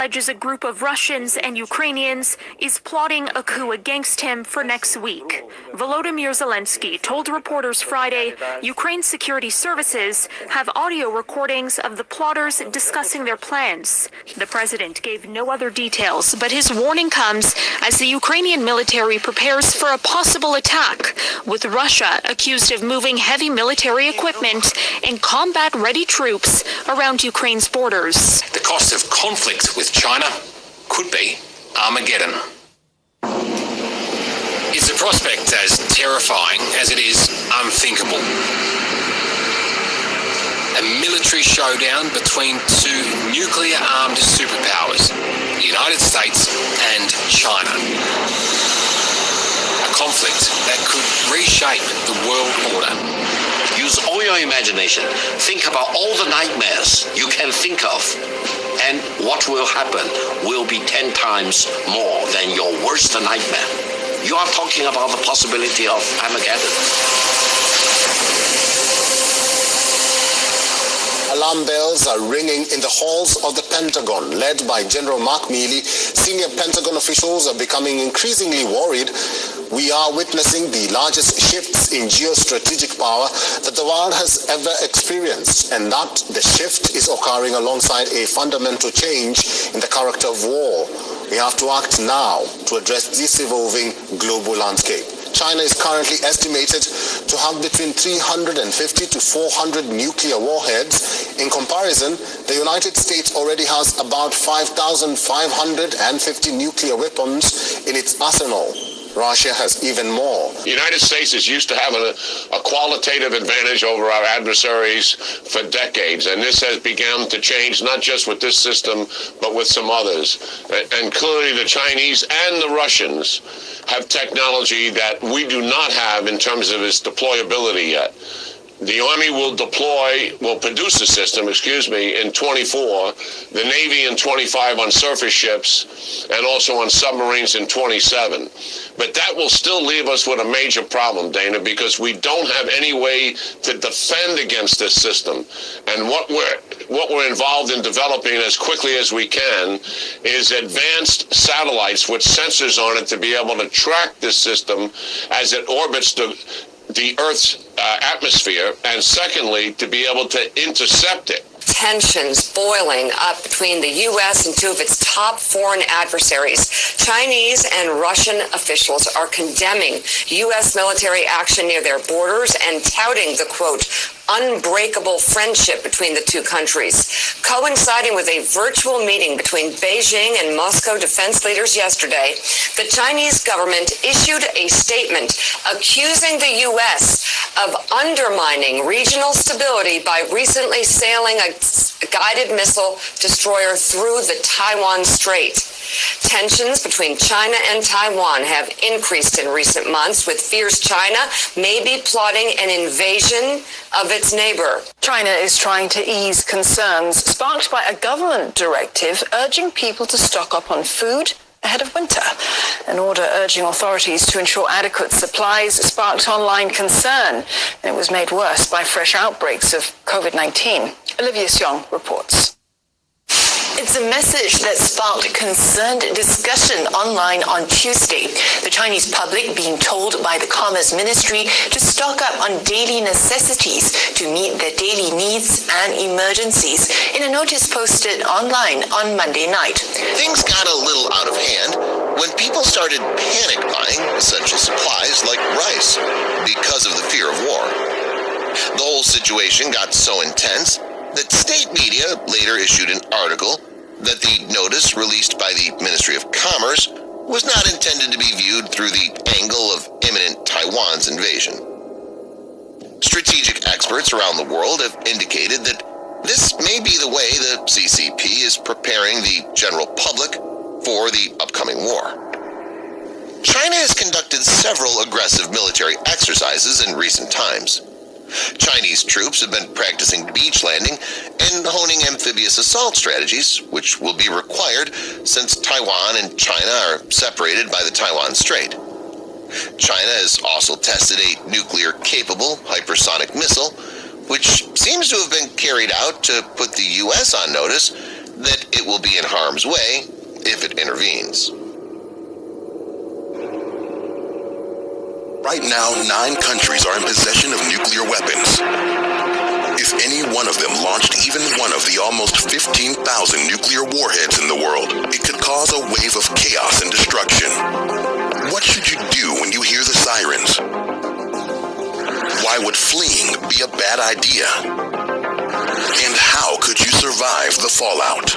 Alleges a group of Russians and Ukrainians is plotting a coup against him for next week. Volodymyr Zelensky told reporters Friday Ukraine's security services have audio recordings of the plotters discussing their plans. The president gave no other details, but his warning comes as the Ukrainian military prepares for a possible attack, with Russia accused of moving heavy military equipment and combat-ready troops around Ukraine's borders. The cost of conflict with China could be Armageddon. Is the prospect as terrifying as it is unthinkable? A military showdown between two nuclear-armed superpowers, the United States and China. A conflict that could reshape the world order. Use all your imagination. Think about all the nightmares you can think of. And what will happen will be 10 times more than your worst nightmare. You are talking about the possibility of Armageddon. Alarm bells are ringing in the halls of the Pentagon. Led by General Mark Milley, senior Pentagon officials are becoming increasingly worried. We are witnessing the largest shifts in geostrategic power that the world has ever experienced, and that the shift is occurring alongside a fundamental change in the character of war. We have to act now to address this evolving global landscape. China is currently estimated to have between 350 to 400 nuclear warheads. In comparison, the United States already has about 5,550 nuclear weapons in its arsenal. Russia has even more. The United States is used to having a qualitative advantage over our adversaries for decades, and this has begun to change, not just with this system, but with some others. And clearly the Chinese and the Russians have technology that we do not have in terms of its deployability yet. The Army will produce the system, in 24, the Navy in 25 on surface ships, and also on submarines in 27. But that will still leave us with a major problem, Dana, because we don't have any way to defend against this system. And what we're involved in developing as quickly as we can is advanced satellites with sensors on it to be able to track this system as it orbits the Earth's atmosphere, and secondly, to be able to intercept it. Tensions boiling up between the U.S. and two of its top foreign adversaries. Chinese and Russian officials are condemning U.S. military action near their borders and touting the, quote, unbreakable friendship between the two countries. Coinciding with a virtual meeting between Beijing and Moscow defense leaders yesterday, the Chinese government issued a statement accusing the U.S. of undermining regional stability by recently sailing a guided missile destroyer through the Taiwan Strait. Tensions between China and Taiwan have increased in recent months, with fears China may be plotting an invasion of its neighbor. China is trying to ease concerns sparked by a government directive urging people to stock up on food ahead of winter. An order urging authorities to ensure adequate supplies sparked online concern, and it was made worse by fresh outbreaks of COVID-19. Olivia Xiong reports. It's a message that sparked concerned discussion online on Tuesday. The Chinese public being told by the Commerce Ministry to stock up on daily necessities to meet their daily needs and emergencies in a notice posted online on Monday night. Things got a little out of hand when people started panic buying essential supplies like rice because of the fear of war. The whole situation got so intense that state media later issued an article that the notice released by the Ministry of Commerce was not intended to be viewed through the angle of imminent Taiwan's invasion. Strategic experts around the world have indicated that this may be the way the CCP is preparing the general public for the upcoming war. China has conducted several aggressive military exercises in recent times. Chinese troops have been practicing beach landing and honing amphibious assault strategies, which will be required since Taiwan and China are separated by the Taiwan Strait. China has also tested a nuclear-capable hypersonic missile, which seems to have been carried out to put the U.S. on notice that it will be in harm's way if it intervenes. Right now, 9 countries are in possession of nuclear weapons. If any one of them launched even one of the almost 15,000 nuclear warheads in the world, it could cause a wave of chaos and destruction. What should you do when you hear the sirens? Why would fleeing be a bad idea? And how could you survive the fallout?